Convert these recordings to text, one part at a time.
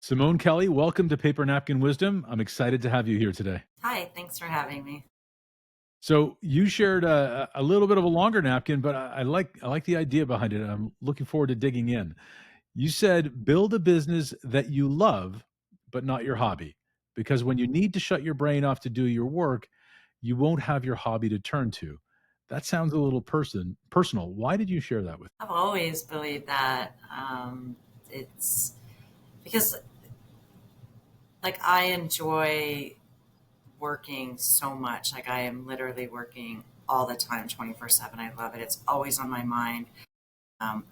Simone Kelly, welcome to Paper Napkin Wisdom. I'm excited to have you here today. Hi, thanks for having me. So you shared a little bit of a longer napkin, but I like the idea behind it. I'm looking forward to digging in. You said build a business that you love, but not your hobby, because when you need to shut your brain off to do your work, you won't have your hobby to turn to. That sounds a little personal. Why did you share that with? I've always believed that it's because, like, I enjoy working so much. Like, I am literally working all the time, 24/7. I love it. It's always on my mind.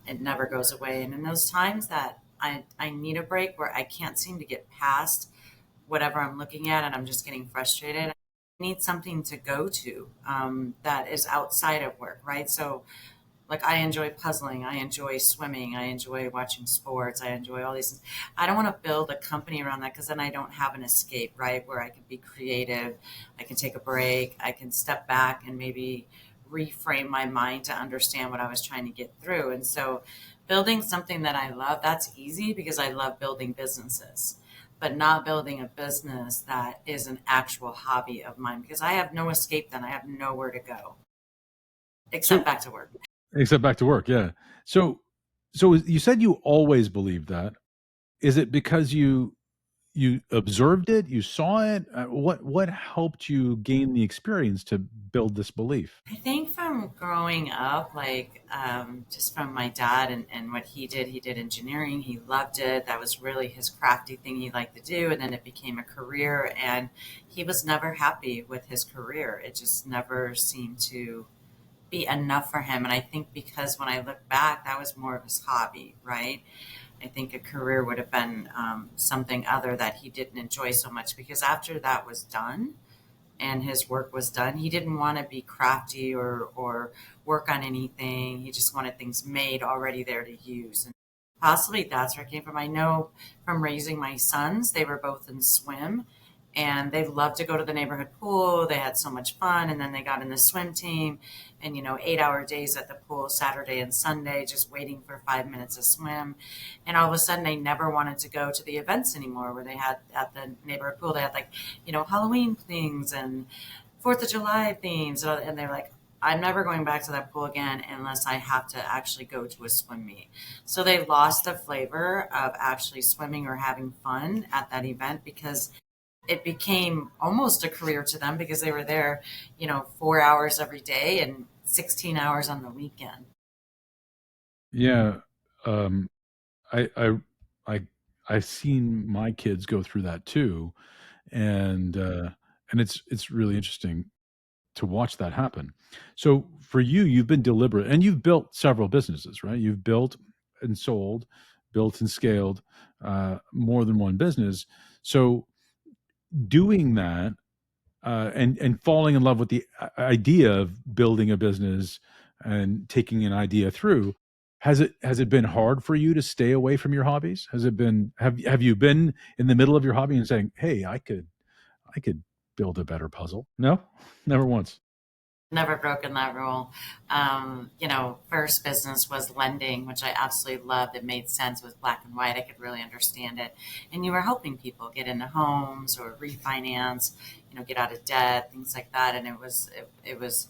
It never goes away. And in those times that I need a break where I can't seem to get past whatever I'm looking at and I'm just getting frustrated, I need something to go to that is outside of work, right? So, like, I enjoy puzzling, I enjoy swimming, I enjoy watching sports, I enjoy all these things. I don't want to build a company around that because then I don't have an escape, right? Where I can be creative, I can take a break, I can step back and maybe reframe my mind to understand what I was trying to get through. And so building something that I love, that's easy because I love building businesses. But not building a business that is an actual hobby of mine because I have no escape then. I have nowhere to go except So back to work. except back to work, yeah. So so you said you always believed that. Is it because you observed it, you saw it? What helped you gain the experience to build this belief? I think from growing up, like just from my dad and what he did engineering. He loved it. That was really his crafty thing he liked to do. And then it became a career. And he was never happy with his career. It just never seemed to be enough for him. And I think because when I look back, that was more of his hobby, right? I think a career would have been something other that he didn't enjoy so much because after that was done, and his work was done. He didn't want to be crafty or work on anything. He just wanted things made already there to use. And possibly that's where it came from. I know from raising my sons, they were both in swim and they loved to go to the neighborhood pool. They had so much fun. And then they got in the swim team and, 8-hour days at the pool Saturday and Sunday, just waiting for 5 minutes to swim. And all of a sudden, they never wanted to go to the events anymore where they had at the neighborhood pool. They had like, Halloween things and Fourth of July themes. And they're like, I'm never going back to that pool again unless I have to actually go to a swim meet. So they lost the flavor of actually swimming or having fun at that event because it became almost a career to them because they were there, 4 hours every day and 16 hours on the weekend. Yeah, um, I I I I've seen my kids go through that too, and it's really interesting to watch that happen. So for you, you've been deliberate and you've built several businesses, right? You've built and sold, built and scaled more than one business. So doing that and falling in love with the idea of building a business and taking an idea through, has it been hard for you to stay away from your hobbies? Has it been have you been in the middle of your hobby and saying, "Hey, I could build a better puzzle"? No, never once. Never broken that rule. First business was lending, which I absolutely loved. It made sense. It was black and white. I could really understand it. And you were helping people get into homes or refinance, get out of debt, things like that. And it was,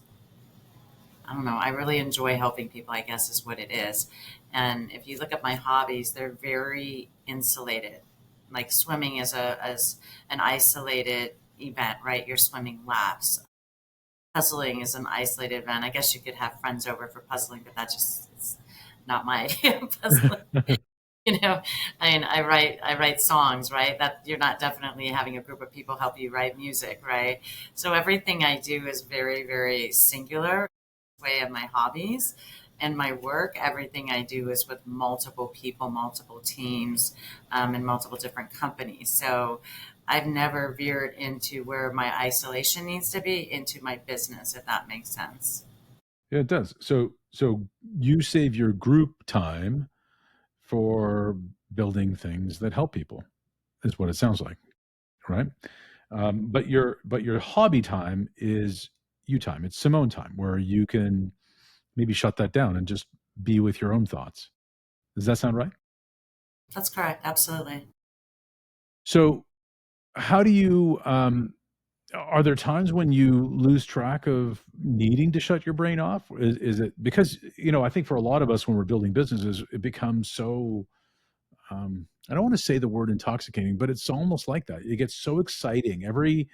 I don't know, I really enjoy helping people, I guess is what it is. And if you look at my hobbies, they're very insulated. Like swimming is as an isolated event, right? You're swimming laps. Puzzling is an isolated event. I guess you could have friends over for puzzling, but that just is not my idea of puzzling. You know, I mean, I write songs, right? That you're not definitely having a group of people help you write music, right? So everything I do is very, very singular way of my hobbies and my work. Everything I do is with multiple people, multiple teams, and multiple different companies. So I've never veered into where my isolation needs to be into my business, if that makes sense. Yeah, it does. So you save your group time for building things that help people, is what it sounds like, right? But your hobby time is you time. It's Simone time, where you can maybe shut that down and just be with your own thoughts. Does that sound right? That's correct. Absolutely. So, how do you, are there times when you lose track of needing to shut your brain off? Is it because, I think for a lot of us when we're building businesses, it becomes so, I don't wanna say the word intoxicating, but it's almost like that. It gets so exciting. Every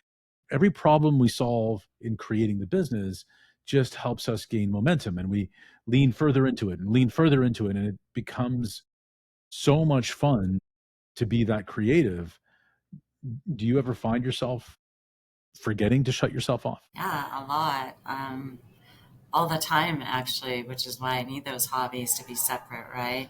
problem we solve in creating the business just helps us gain momentum, and we lean further into it and lean further into it, and it becomes so much fun to be that creative. Do you ever find yourself forgetting to shut yourself off? Yeah, a lot. All the time, actually, which is why I need those hobbies to be separate, right?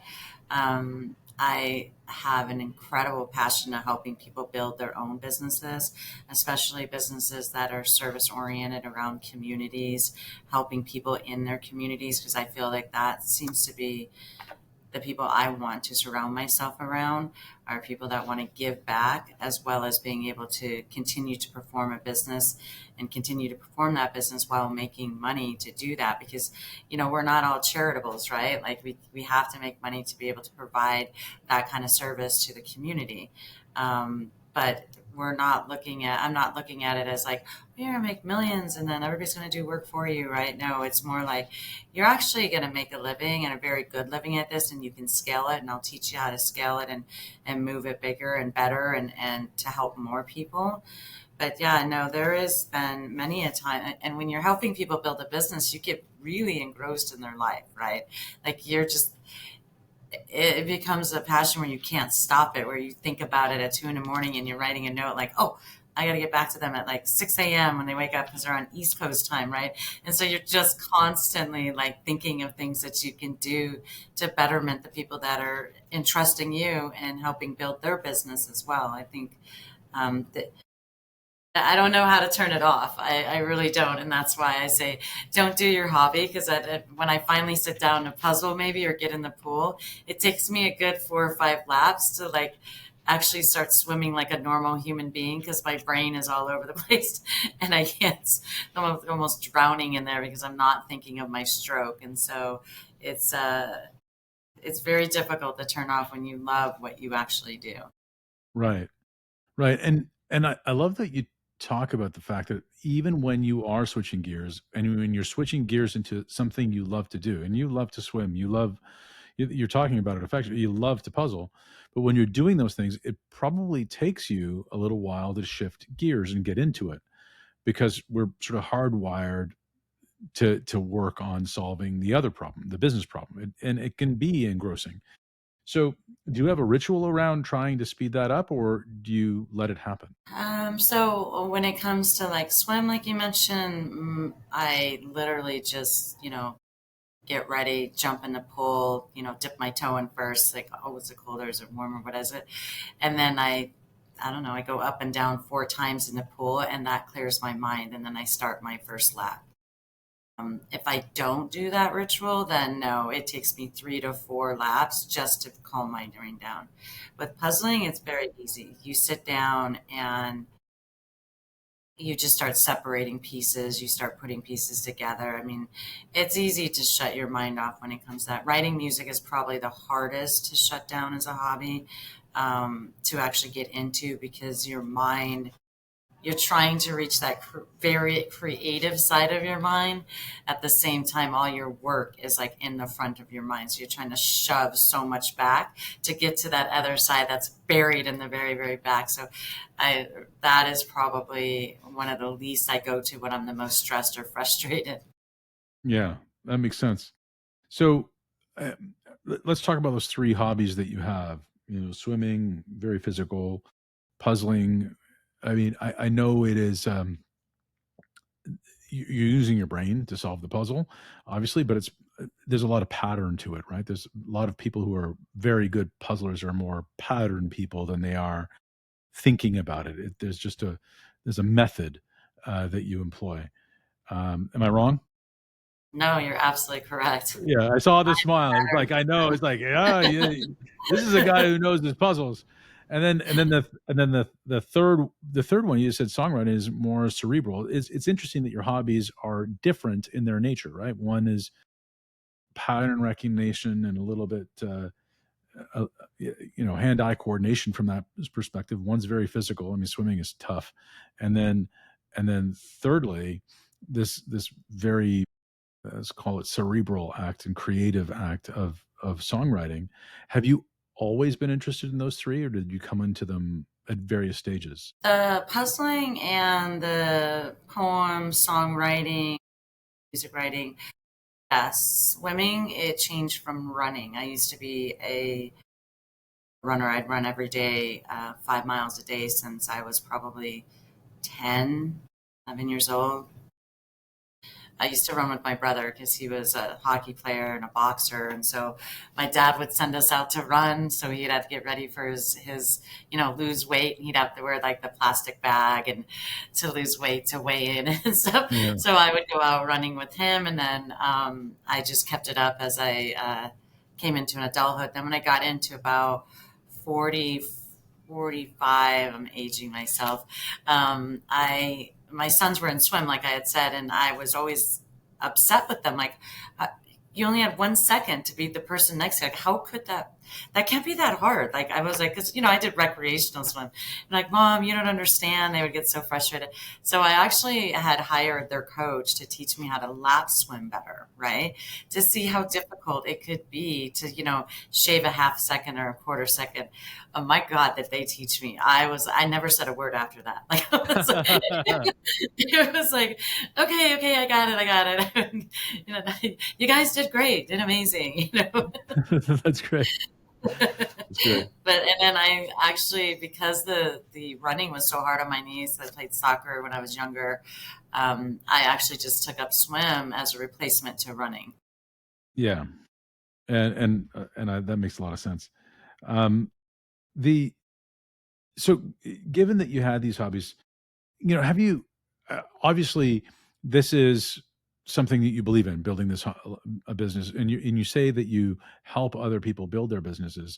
I have an incredible passion to helping people build their own businesses, especially businesses that are service oriented around communities, helping people in their communities, because I feel like that seems to be the people I want to surround myself around are people that want to give back as well as being able to continue to perform a business and continue to perform that business while making money to do that because we're not all charitables, right? Like we have to make money to be able to provide that kind of service to the community. But I'm not looking at it as like, you're going to make millions and then everybody's going to do work for you, right? No, it's more like you're actually going to make a living and a very good living at this and you can scale it and I'll teach you how to scale it and move it bigger and better and to help more people. But yeah, no, there has been many a time. And when you're helping people build a business, you get really engrossed in their life, right? Like it becomes a passion where you can't stop it, where you think about it at 2 in the morning and you're writing a note like, oh, I got to get back to them at like 6 a.m. when they wake up because they're on East Coast time, right? And so you're just constantly like thinking of things that you can do to betterment the people that are entrusting you and helping build their business as well. I think that I don't know how to turn it off. I really don't. And that's why I say don't do your hobby because when I finally sit down to puzzle maybe or get in the pool, it takes me a good 4 or 5 laps to like actually start swimming like a normal human being because my brain is all over the place and I can't, I'm almost drowning in there because I'm not thinking of my stroke. And so it's, uh, it's very difficult to turn off when you love what you actually do. Right. Right, and I love that you talk about the fact that even when you are switching gears, and when you're switching gears into something you love to do, and you love to swim, you're talking about it affectionately, you love to puzzle, but when you're doing those things, it probably takes you a little while to shift gears and get into it, because we're sort of hardwired to work on solving the other problem, the business problem, and it can be engrossing. So, do you have a ritual around trying to speed that up, or do you let it happen? So when it comes to like swim, like you mentioned, I literally just, get ready, jump in the pool, dip my toe in first, like, oh, is it cold or is it warm or what is it? And then I don't know, I go up and down 4 times in the pool and that clears my mind. And then I start my first lap. If I don't do that ritual, then no, it takes me 3 to 4 laps just to calm my brain down. With puzzling, it's very easy. You sit down and you just start separating pieces, you start putting pieces together. I mean, it's easy to shut your mind off when it comes to that. Writing music is probably the hardest to shut down as a hobby, to actually get into because your mind you're trying to reach that very creative side of your mind at the same time all your work is like in the front of your mind, so you're trying to shove so much back to get to that other side that's buried in the very very back. So I that is probably one of the least I go to when I'm the most stressed or frustrated. Yeah, that makes sense. So, let's talk about those 3 hobbies that you have. Swimming, very physical, puzzling. I mean, I know it is, you're using your brain to solve the puzzle, obviously, but there's a lot of pattern to it, right? There's a lot of people who are very good puzzlers are more pattern people than they are thinking about it. There's a method, that you employ. Am I wrong? No, you're absolutely correct. Yeah, I saw the smile. It's like, I know. It's like, "Yeah, yeah, this is a guy who knows his puzzles." And then the third one you said songwriting is more cerebral. It's interesting that your hobbies are different in their nature, right? One is pattern recognition and a little bit, uh, hand-eye coordination from that perspective. One's very physical. I mean, swimming is tough, and then thirdly, this very, let's call it, cerebral act and creative act of songwriting. Have you always been interested in those three, or did you come into them at various stages? The puzzling and the poem, songwriting, music writing. Yes, swimming, it changed from running. I used to be a runner. I'd run every day, 5 miles a day since I was probably 10, 11 years old. I used to run with my brother because he was a hockey player and a boxer, and so my dad would send us out to run. So he'd have to get ready for his lose weight, and he'd have to wear like the plastic bag and to lose weight to weigh in and stuff. Yeah. So I would go out running with him, and then I just kept it up as I came into an adulthood. Then when I got into about 40, 45, I'm aging myself. My sons were in swim, like I had said, and I was always upset with them. Like, uh, you only had 1 second to beat the person next to you. Like, how could that can't be that hard. Like, I was like, because, I did recreational swim. And like, Mom, you don't understand. They would get so frustrated. So I actually had hired their coach to teach me how to lap swim better, right? To see how difficult it could be to, shave a half second or a quarter second. Oh my God, that they teach me. I never said a word after that. Like, it was like, okay, I got it. You guys did great, did amazing. That's great. That's great. And then I actually, because the running was so hard on my knees, I played soccer when I was younger. I actually just took up swim as a replacement to running. Yeah, that makes a lot of sense. Um, the so given that you had these hobbies, have you, obviously this is something that you believe in, building a business, and you say that you help other people build their businesses.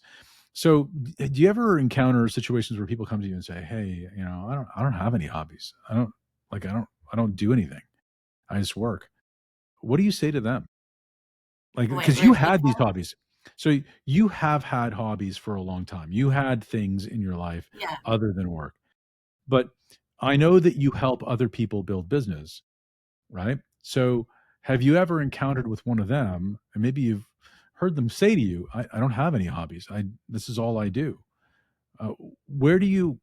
So do you ever encounter situations where people come to you and say, "Hey, I don't have any hobbies. I don't do anything. I just work." What do you say to them? Like, Wait, because you repeat had these that? hobbies. So you have had hobbies for a long time. You had things in your life Yeah. other than work. But I know that you help other people build business, right? So have you ever encountered with one of them, and maybe you've heard them say to you, I don't have any hobbies. This is all I do. Uh, where do do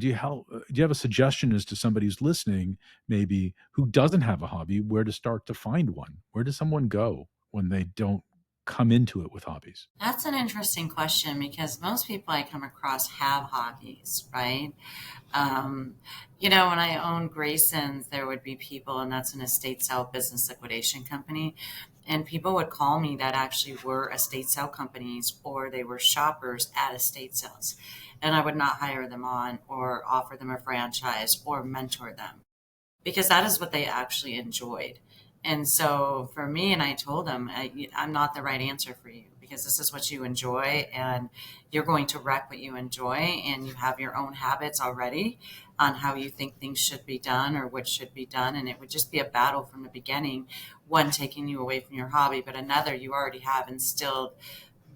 you have a suggestion as to somebody who's listening, maybe who doesn't have a hobby, where to start to find one? Where does someone go when they don't come into it with hobbies? That's an interesting question because most people I come across have hobbies, right? Um, when I owned Grayson's, there would be people, and that's an estate sale business liquidation company. And people would call me that actually were estate sale companies or they were shoppers at estate sales. And I would not hire them on or offer them a franchise or mentor them because that is what they actually enjoyed. And so for me, and I told them, I'm not the right answer for you because this is what you enjoy and you're going to wreck what you enjoy and you have your own habits already on how you think things should be done or what should be done. And it would just be a battle from the beginning, one taking you away from your hobby, but another you already have instilled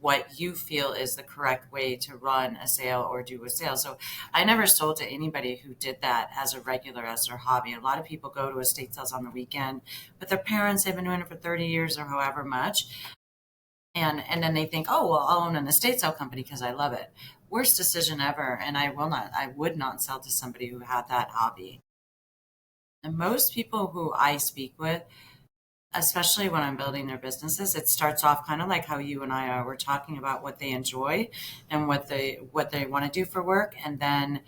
what you feel is the correct way to run a sale or do a sale. So I never sold to anybody who did that as a regular, as their hobby. A lot of people go to estate sales on the weekend with their parents. They've been doing it for 30 years or however much. And then they think, oh, well, I'll own an estate sale company because I love it. Worst decision ever. And I would not sell to somebody who had that hobby. And most people who I speak with, especially when I'm building their businesses, it starts off kind of like how you and I are. We're talking about what they enjoy and what they want to do for work, and then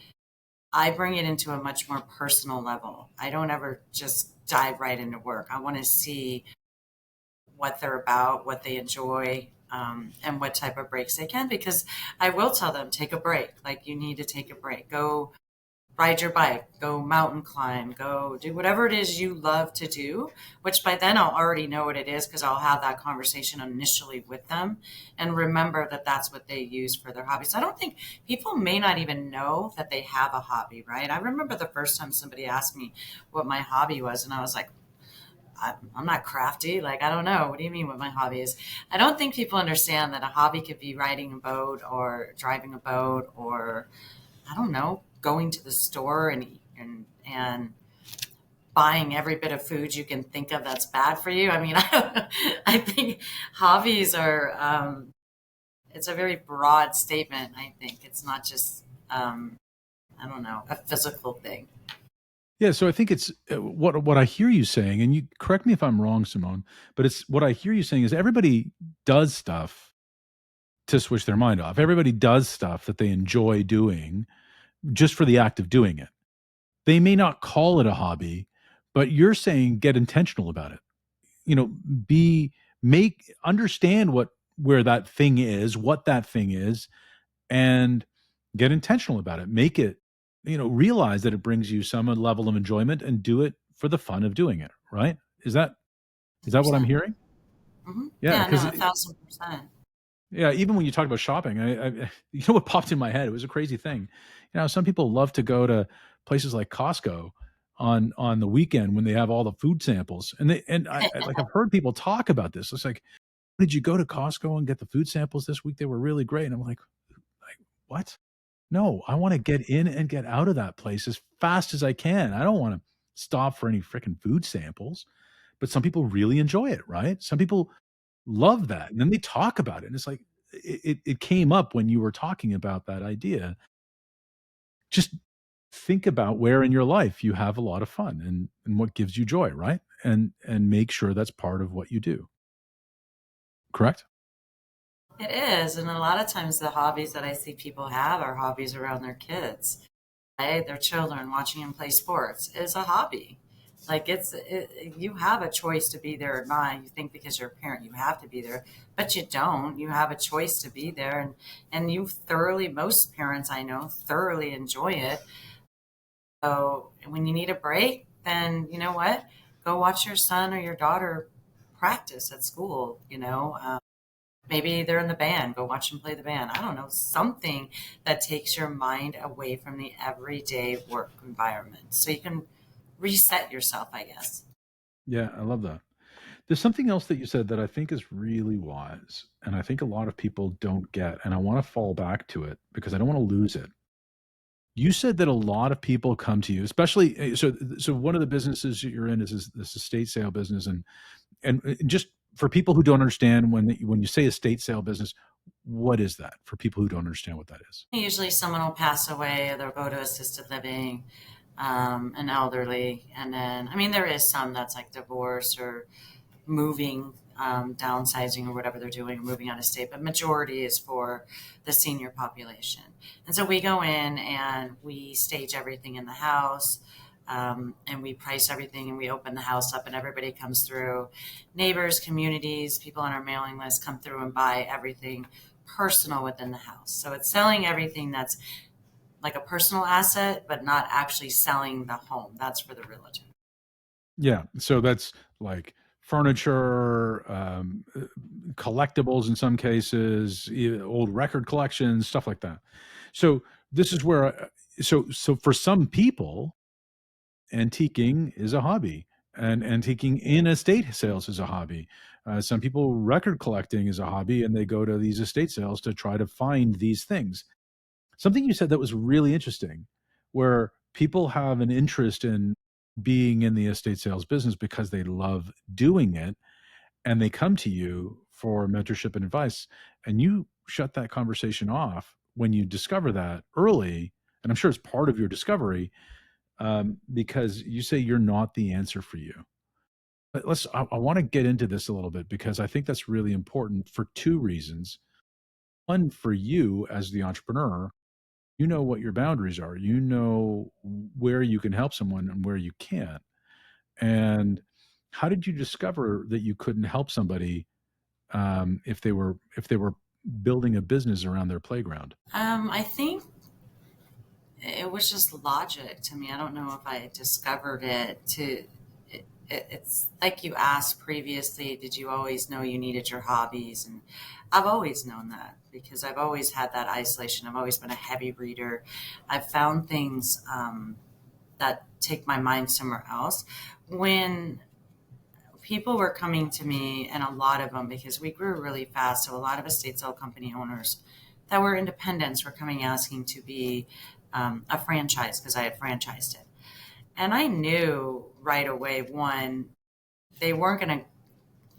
I bring it into a much more personal level. I don't ever just dive right into work. I want to see what they're about, what they enjoy, and what type of breaks they can. Because I will tell them, take a break. Like you need to take a break. Go ride your bike, go mountain climb, go do whatever it is you love to do, which by then I'll already know what it is because I'll have that conversation initially with them and remember that that's what they use for their hobby. So I don't think people may not even know that they have a hobby, right? I remember the first time somebody asked me what my hobby was, and I was like, I'm not crafty. Like, I don't know. What do you mean what my hobby is? I don't think people understand that a hobby could be riding a boat or driving a boat or, I don't know, going to the store and buying every bit of food you can think of that's bad for you. I mean, I think hobbies are, it's a very broad statement. I think it's not just, I don't know, a physical thing. Yeah, so I think it's what I hear you saying, and you correct me if I'm wrong, Simone, but it's what I hear you saying is everybody does stuff to switch their mind off. Everybody does stuff that they enjoy doing just for the act of doing it. They may not call it a hobby, but you're saying get intentional about it. You know, be make understand where that thing is, what that thing is, and get intentional about it. Make it, realize that it brings you some level of enjoyment and do it for the fun of doing it, right? Is that what I'm 100%. hering? Yeah, Yeah, no, because 1,000%. yeah, even when you talk about shopping, you know what popped in my head? It was a crazy thing. Some people love to go to places like Costco on the weekend when they have all the food samples, and like I've heard people talk about this. It's like, did you go to Costco and get the food samples this week? They were really great, and I'm like what? No, I want to get in and get out of that place as fast as I can. I don't want to stop for any freaking food samples. But some people really enjoy it, right? Some people love that, and then they talk about it, and it's like it came up when you were talking about that idea. Just think about where in your life you have a lot of fun and what gives you joy, right? And make sure that's part of what you do. Correct? It is. And a lot of times the hobbies that I see people have are hobbies around their kids. Right? Their children watching them play sports is a hobby. Like you have a choice to be there or not. You think because you're a parent you have to be there, but you don't. You have a choice to be there, and you thoroughly. Most parents I know thoroughly enjoy it. So when you need a break, then you know what? Go watch your son or your daughter practice at school. Maybe they're in the band. Go watch them play the band. I don't know, something that takes your mind away from the everyday work environment so you can reset yourself, I guess. Yeah, I love that. There's something else that you said that I think is really wise, and I think a lot of people don't get, and I want to fall back to it because I don't want to lose it. You said that a lot of people come to you, especially so one of the businesses that you're in is this estate sale business, and just for people who don't understand when you say estate sale business, what is that for people who don't understand what that is? Usually someone will pass away, or they'll go to assisted living, an elderly, and then, I mean, there is some that's like divorce or moving, downsizing or whatever they're doing, moving out of state, but majority is for the senior population. And so we go in and we stage everything in the house, and we price everything and we open the house up and everybody comes through. Neighbors, communities, people on our mailing list come through and buy everything personal within the house. So it's selling everything that's like a personal asset, but not actually selling the home. That's for the realtor. Yeah, so that's like furniture, collectibles in some cases, old record collections, stuff like that. So this is where, so for some people, antiquing is a hobby, and antiquing in estate sales is a hobby. Some people record collecting is a hobby, and they go to these estate sales to try to find these things. Something you said that was really interesting, where people have an interest in being in the estate sales business because they love doing it, and they come to you for mentorship and advice, and you shut that conversation off when you discover that early, and I'm sure it's part of your discovery, because you say you're not the answer for you. But I want to get into this a little bit because I think that's really important for two reasons. One, for you as the entrepreneur, you know what your boundaries are. You know where you can help someone and where you can't. And how did you discover that you couldn't help somebody, if they were building a business around their playground? I think it was just logic to me. I don't know if I discovered it it's like you asked previously, did you always know you needed your hobbies? And I've always known that because I've always had that isolation. I've always been a heavy reader. I've found things that take my mind somewhere else. When people were coming to me, and a lot of them, because we grew really fast. So a lot of estate sale company owners that were independents were coming asking to be a franchise because I had franchised it. And I knew right away, one, they weren't going to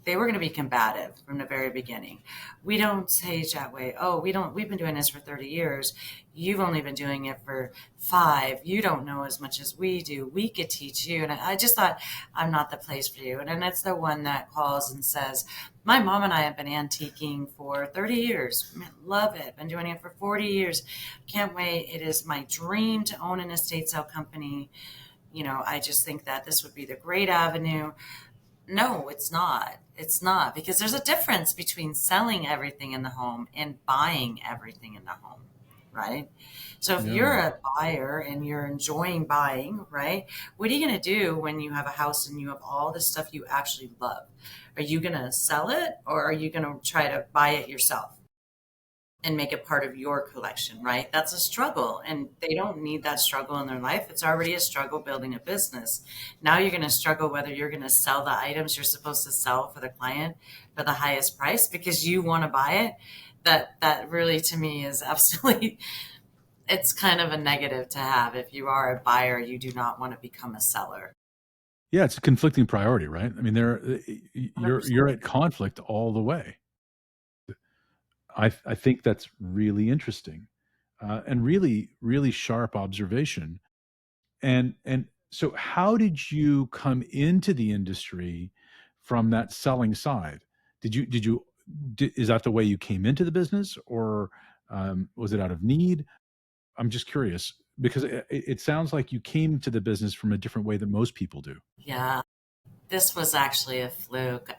they were going to be combative from the very beginning. We don't say it that way. Oh, we've been doing this for 30 years. You've only been doing it for 5. You don't know as much as we do. We could teach you. And I just thought, I'm not the place for you. And then it's the one that calls and says, my mom and I have been antiquing for 30 years. Love it. Been doing it for 40 years. Can't wait. It is my dream to own an estate sale company. I just think that this would be the great avenue. No, it's not. It's not, because there's a difference between selling everything in the home and buying everything in the home, right? So if Yeah. you're a buyer and you're enjoying buying, right? What are you going to do when you have a house and you have all the stuff you actually love? Are you going to sell it, or are you going to try to buy it yourself and make it part of your collection, right? That's a struggle, and they don't need that struggle in their life. It's already a struggle building a business. Now you're going to struggle whether you're going to sell the items you're supposed to sell for the client for the highest price because you want to buy it. That really, to me, is absolutely, it's kind of a negative to have. If you are a buyer, you do not want to become a seller. Yeah, it's a conflicting priority, right? I mean, you're 100%. at conflict all the way. I think that's really interesting, and really, really sharp observation. And so how did you come into the industry from that selling side? Is that the way you came into the business, or, was it out of need? I'm just curious because it sounds like you came to the business from a different way than most people do. Yeah, this was actually a fluke.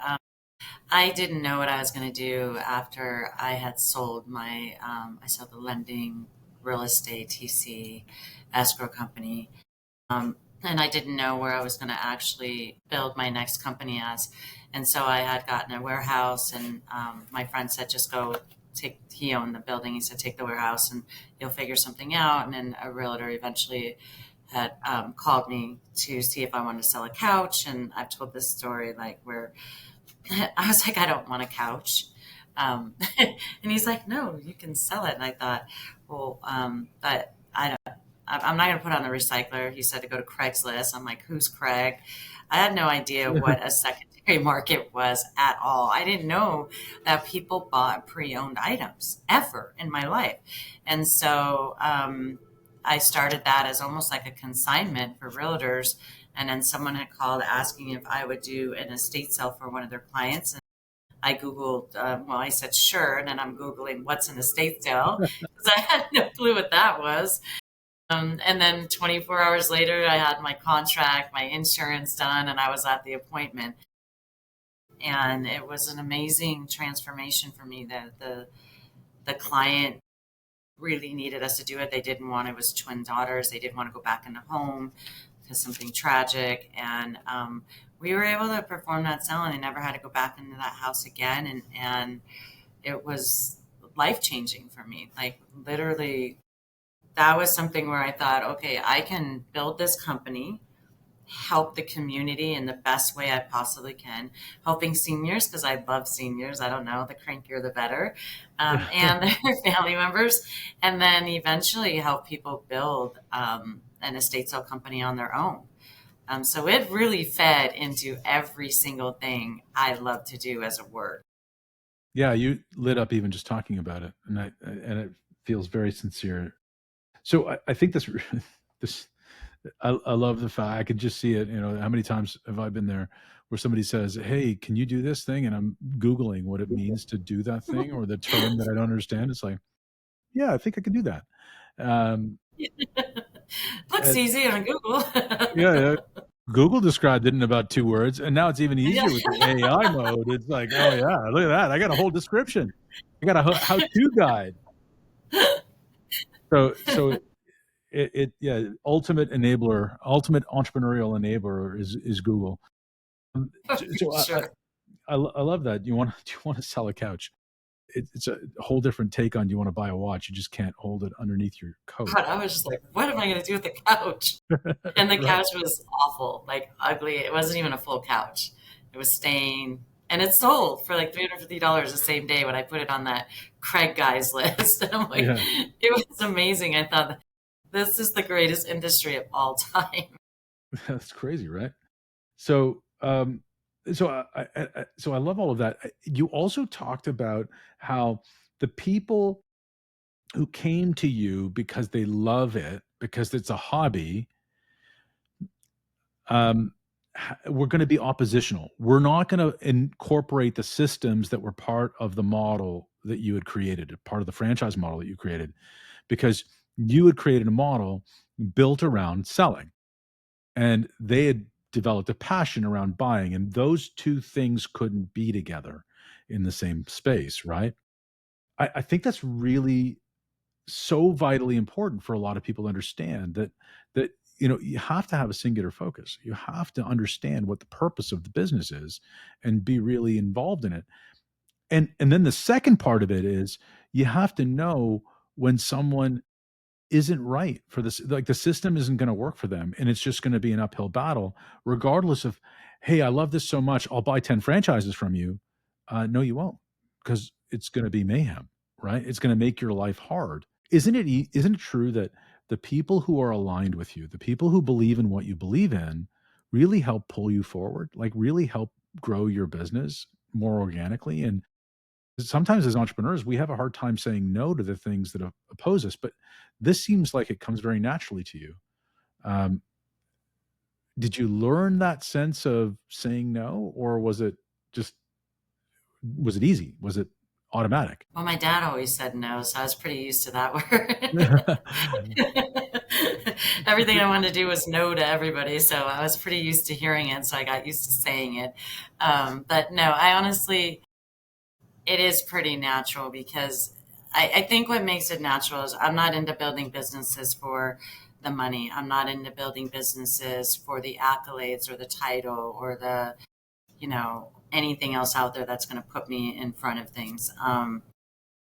I didn't know what I was going to do after I had sold I sold the lending real estate TC escrow company. And I didn't know where I was going to actually build my next company as. And so I had gotten a warehouse, and my friend said, just go he owned the building. He said, take the warehouse and you'll figure something out. And then a realtor eventually had called me to see if I wanted to sell a couch. And I've told this story, like, where I was like, I don't want a couch. And he's like, no, you can sell it. And I thought, well, but I'm not going to put it on the recycler. He said to go to Craigslist. I'm like, who's Craig? I had no idea what a secondary market was at all. I didn't know that people bought pre-owned items ever in my life. And so I started that as almost like a consignment for realtors. And then someone had called asking if I would do an estate sale for one of their clients. And I Googled, I said, sure. And then I'm Googling what's an estate sale because I had no clue what that was. And then 24 hours later, I had my contract, my insurance done, and I was at the appointment. And it was an amazing transformation for me. The client really needed us to do it. They didn't want, it was twin daughters. They didn't want to go back in the home because something tragic. And we were able to perform that sale, and I never had to go back into that house again. And it was life changing for me. Like, literally, that was something where I thought, okay, I can build this company, help the community in the best way I possibly can, helping seniors because I love seniors. I don't know, the crankier the better, and their family members, and then eventually help people build an estate sale company on their own. So it really fed into every single thing I love to do as a work. Yeah, you lit up even just talking about it, and it feels very sincere. So I think this I love the fact I can just see it. How many times have I been there where somebody says, "Hey, can you do this thing?" And I'm Googling what it means to do that thing or the term that I don't understand. It's like, yeah, I think I can do that. Um, Looks and easy on Google. yeah, yeah, Google described it in about 2 words, and now it's even Yeah. easier with the AI mode. It's like, oh yeah, look at that. I got a whole description. I got a how-to guide. So yeah, ultimate enabler, ultimate entrepreneurial enabler is Google. So Sure. I love that. Do you want to sell a couch? It's a whole different take on, do you want to buy a watch? You just can't hold it underneath your coat. God, I was just like, what am I going to do with the couch? And the Right. couch was awful, like ugly. It wasn't even a full couch. It was staying, and it sold for like $350 the same day when I put it on that Craig guy's list. And I'm like, Yeah. it was amazing. I thought this is the greatest industry of all time. That's crazy, right? So, so I love all of that. You also talked about how the people who came to you because they love it, because it's a hobby, um, we're going to be oppositional. We're not going to incorporate the systems that were part of the model that you had created, part of the franchise model that you created, because you had created a model built around selling, and they had developed a passion around buying, and those two things couldn't be together in the same space, right? I think that's really so vitally important for a lot of people to understand that you have to have a singular focus. You have to understand what the purpose of the business is and be really involved in it. And then the second part of it is you have to know when someone isn't right for this, like the system isn't going to work for them, and it's just going to be an uphill battle regardless of, hey, I love this so much, I'll buy 10 franchises from you. No, you won't, because it's going to be mayhem, right? It's going to make your life hard. Isn't it true that the people who are aligned with you, the people who believe in what you believe in, really help pull you forward, like really help grow your business more organically? And sometimes as entrepreneurs, we have a hard time saying no to the things that oppose us, but this seems like it comes very naturally to you. Um, did you learn that sense of saying no, or just was it easy? Was it automatic? Well, my dad always said no, so I was pretty used to that word. Everything I wanted to do was no to everybody, so I was pretty used to hearing it, so I got used to saying it. But no, I honestly, it is pretty natural because I think what makes it natural is I'm not into building businesses for the money. I'm not into building businesses for the accolades or the title or the, anything else out there that's going to put me in front of things. I'm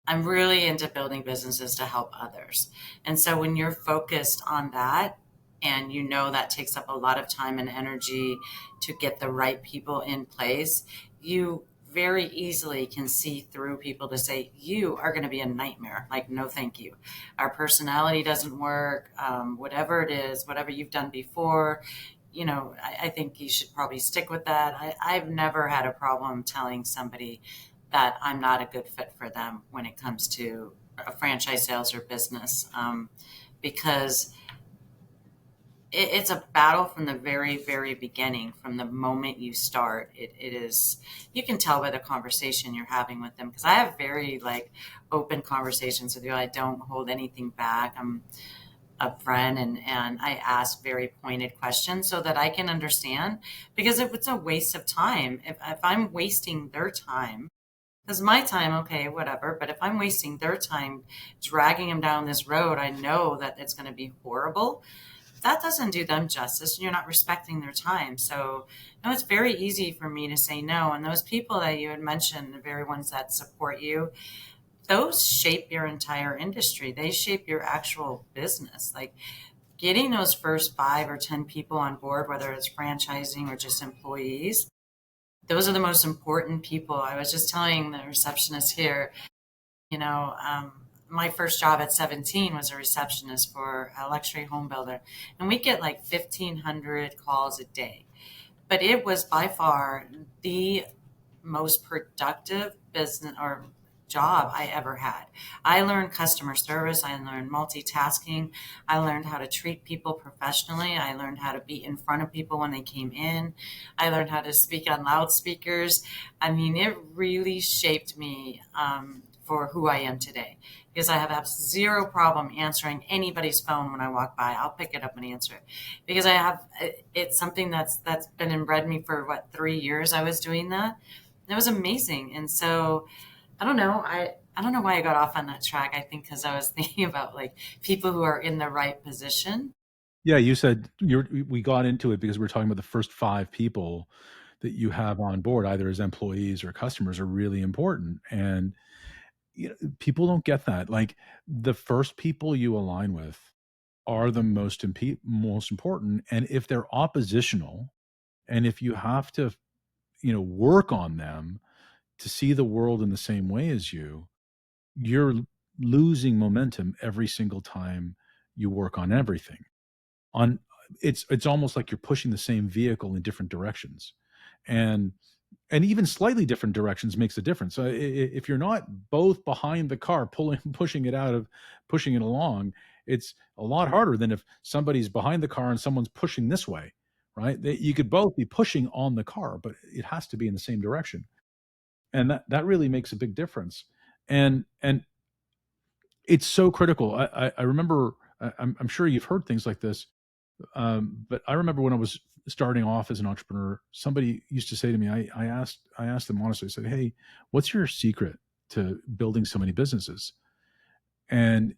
really into building businesses to help others. And so when you're focused on that, and you know that takes up a lot of time and energy to get the right people in place, you very easily can see through people to say, you are going to be a nightmare. Like, no, thank you. Our personality doesn't work. Whatever it is, whatever you've done before, I think you should probably stick with that. I've never had a problem telling somebody that I'm not a good fit for them when it comes to a franchise sales or business, because it's a battle from the very, very beginning. From the moment you start, it is, you can tell by the conversation you're having with them, because I have very like open conversations with you. I don't hold anything back. I'm upfront, and I ask very pointed questions so that I can understand, because if it's a waste of time, if I'm wasting their time, because my time, okay, whatever. But if I'm wasting their time dragging them down this road, I know that it's going to be horrible. That doesn't do them justice, and you're not respecting their time. So, no, it's very easy for me to say no. And those people that you had mentioned, the very ones that support you, those shape your entire industry. They shape your actual business. Like, getting those first 5 or 10 people on board, whether it's franchising or just employees, those are the most important people. I was just telling the receptionist here, you know, um, my first job at 17 was a receptionist for a luxury home builder, and we get like 1,500 calls a day. But it was by far the most productive business or job I ever had. I learned customer service. I learned multitasking. I learned how to treat people professionally. I learned how to be in front of people when they came in. I learned how to speak on loudspeakers. I mean, it really shaped me for who I am today, because I have zero problem answering anybody's phone when I walk by. I'll pick it up and answer it, because it's something that's been inbred me for what, 3 years I was doing that. It was amazing. And so I don't know. I don't know why I got off on that track. I think because I was thinking about like people who are in the right position. Yeah, you said we got into it because we were talking about the first 5 people that you have on board, either as employees or customers, are really important. And people don't get that. Like, the first people you align with are the most important. And if they're oppositional, and if you have to work on them to see the world in the same way as you, you're losing momentum every single time you work on everything. On It's almost like you're pushing the same vehicle in different directions. And even slightly different directions makes a difference. So if you're not both behind the car pulling pushing it along, it's a lot harder than if somebody's behind the car and someone's pushing this way, right? You could both be pushing on the car, but it has to be in the same direction. And that really makes a big difference. And it's so critical. I remember, I'm sure you've heard things like this, but I remember when I was starting off as an entrepreneur, somebody used to say to me, I asked them honestly, I said, "Hey, what's your secret to building so many businesses?" And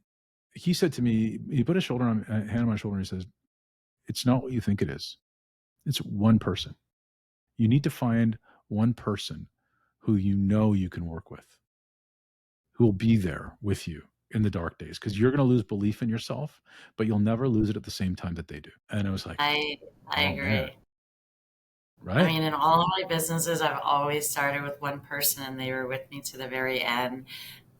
he said to me, he put a hand on my shoulder, and he says, "It's not what you think it is. It's one person. You need to find one person who you can work with, who will be there with you in the dark days, because you're going to lose belief in yourself, but you'll never lose it at the same time that they do." And I was like, I I "Oh man, agree. I right?" mean, in all of my businesses, I've always started with one person and they were with me to the very end.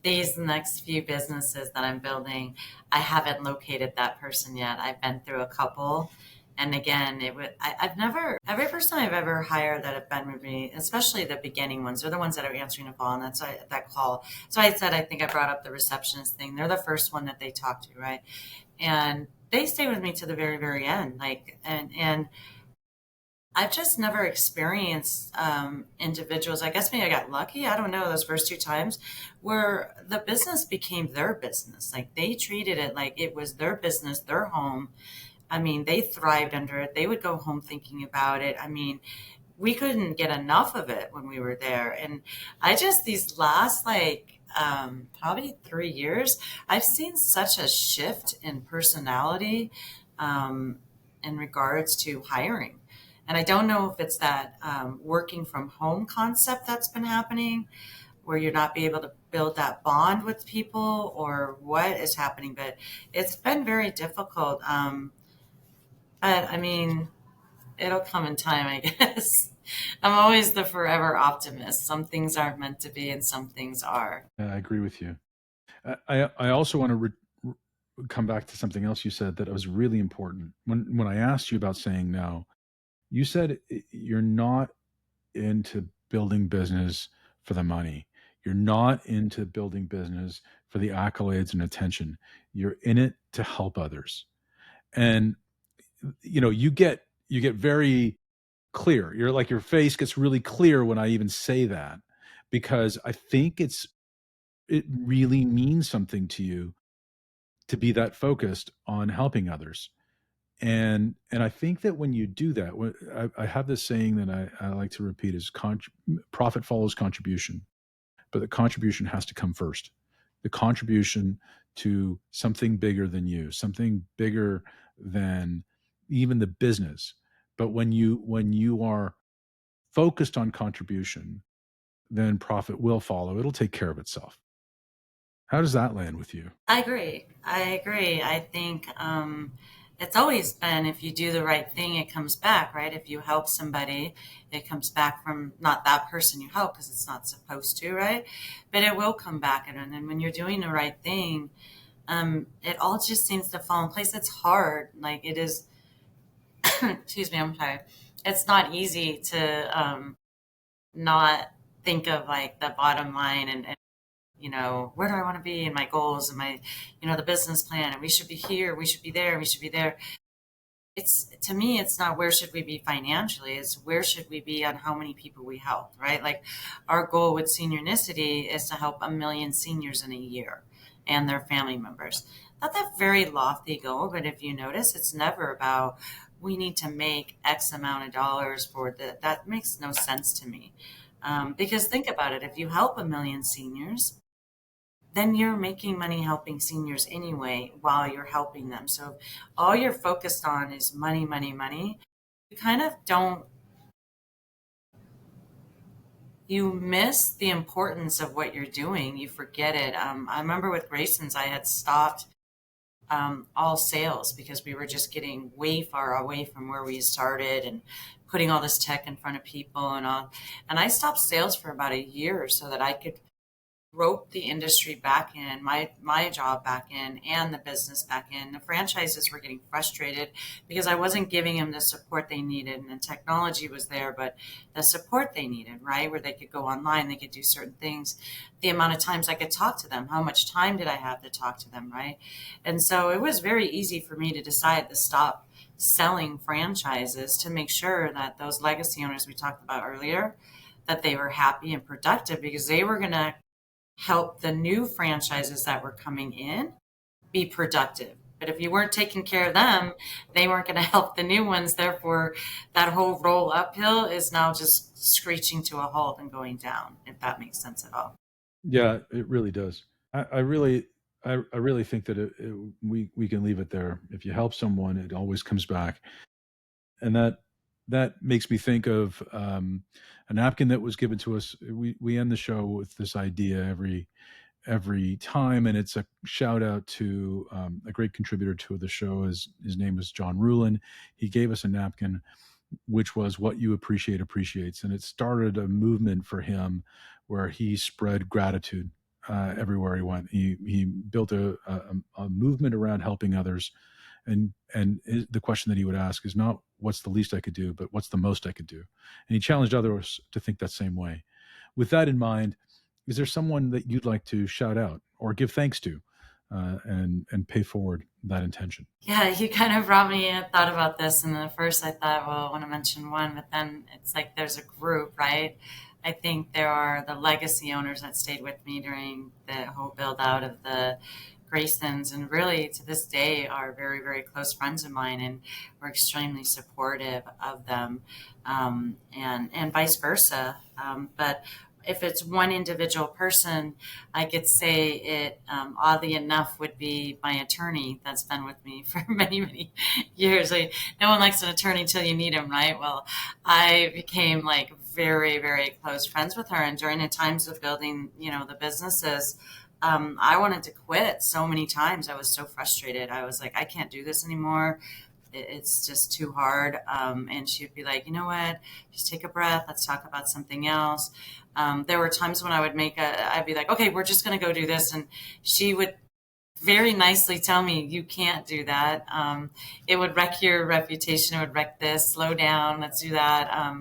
These next few businesses that I'm building, I haven't located that person yet. I've been through a couple. And again, I've never, every person I've ever hired that have been with me, especially the beginning ones, they're the ones that are answering the phone. That's why that call. So I said, I think I brought up the receptionist thing. They're the first one that they talk to, right? And they stay with me to the very, very end. And I've just never experienced individuals. I guess maybe I got lucky. I don't know, those first two times where the business became their business. Like they treated it like it was their business, their home. I mean, they thrived under it. They would go home thinking about it. I mean, we couldn't get enough of it when we were there. And I just, these last probably 3 years, I've seen such a shift in personality um, in regards to hiring. And I don't know if it's that working from home concept that's been happening, where you're not be able to build that bond with people, or what is happening, but it's been very difficult. But I mean, it'll come in time, I guess. I'm always the forever optimist. Some things aren't meant to be, and some things are. I agree with you. I also want to come back to something else you said that was really important. When I asked you about saying no, you said you're not into building business for the money. You're not into building business for the accolades and attention. You're in it to help others. And you get very clear. You're like, your face gets really clear when I even say that, because I think it really means something to you to be that focused on helping others. And I think that when you do that, I have this saying that I like to repeat is profit follows contribution, but the contribution has to come first. The contribution to something bigger than you, something bigger than even the business. But when you are focused on contribution, then profit will follow. It'll take care of itself. How does that land with you? I agree. I agree. I think it's always been, if you do the right thing, it comes back, right? If you help somebody, it comes back from not that person you help, because it's not supposed to, right? But it will come back. And then when you're doing the right thing, it all just seems to fall in place. It's hard. Like it is, excuse me, I'm sorry. It's not easy to not think of like the bottom line, and where do I want to be, and my goals, and my, the business plan, and we should be here, we should be there, we should be there. It's, to me, it's not where should we be financially, it's where should we be on how many people we help, right? Like our goal with Seniornicity is to help 1 million seniors in a year and their family members. Not that very lofty goal, but if you notice, it's never about we need to make X amount of dollars for that makes no sense to me. Because think about it, if you help 1 million seniors, then you're making money helping seniors anyway while you're helping them. So if all you're focused on is money, money, money, you kind of don't, you miss the importance of what you're doing. You forget it. I remember with Grayson's, I had stopped all sales because we were just getting way far away from where we started and putting all this tech in front of people and all. And I stopped sales for about a year so that I could rope the industry back in, my job back in, and the business back in. The franchises were getting frustrated because I wasn't giving them the support they needed, and the technology was there, but the support they needed, right, where they could go online, they could do certain things, the amount of times I could talk to them, how much time did I have to talk to them, right? And so it was very easy for me to decide to stop selling franchises to make sure that those legacy owners we talked about earlier, that they were happy and productive because they were going to help the new franchises that were coming in be productive. But if you weren't taking care of them, they weren't going to help the new ones. Therefore, that whole roll uphill is now just screeching to a halt and going down, if that makes sense at all. Yeah, it really does. I really, I really think that we can leave it there. If you help someone, it always comes back, and that makes me think of a napkin that was given to us. We end the show with this idea every time, and it's a shout out to a great contributor to the show. His name is John Rulin. He gave us a napkin which was what you appreciate appreciates. And it started a movement for him where he spread gratitude everywhere he went. He built a movement around helping others. And the question that he would ask is not what's the least I could do, but what's the most I could do. And he challenged others to think that same way. With that in mind, is there someone that you'd like to shout out or give thanks to and pay forward that intention? Yeah, you kind of brought me in, thought about this, and at first I thought, well, I want to mention one, but then it's like there's a group, right? I think there are the legacy owners that stayed with me during the whole build out of the Graysons, and really to this day are very, very close friends of mine, and we're extremely supportive of them, and vice versa. But if it's one individual person, I could say it, oddly enough, would be my attorney that's been with me for many, many years. No one likes an attorney until you need him, right? Well, I became like very, very close friends with her. And during the times of building, the businesses, I wanted to quit so many times. I was so frustrated. I was like, I can't do this anymore. It's just too hard. And she'd be like, you know what? Just take a breath. Let's talk about something else. There were times when I'd be like, okay, we're just going to go do this. And she would very nicely tell me, you can't do that. It would wreck your reputation. It would wreck this. Slow down. Let's do that.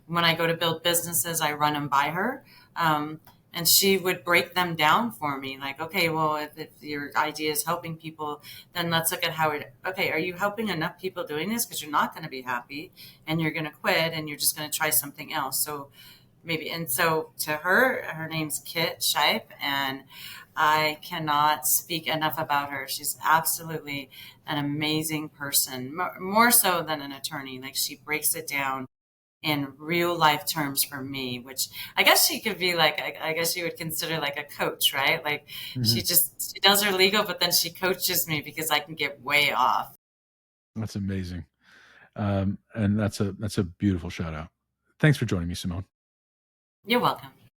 When I go to build businesses, I run them by her. And she would break them down for me. Like, okay, well, if your idea is helping people, then let's look at okay, are you helping enough people doing this? Because you're not going to be happy and you're going to quit and you're just going to try something else. So maybe, and so to her name's Kit Shipe, and I cannot speak enough about her. She's absolutely an amazing person, more so than an attorney. Like she breaks it down in real life terms for me, which I guess she could be like, I guess you would consider like a coach, right? Like Mhm. she does her legal, but then she coaches me because I can get way off. That's amazing. And that's a beautiful shout out. Thanks for joining me, Simone. You're welcome.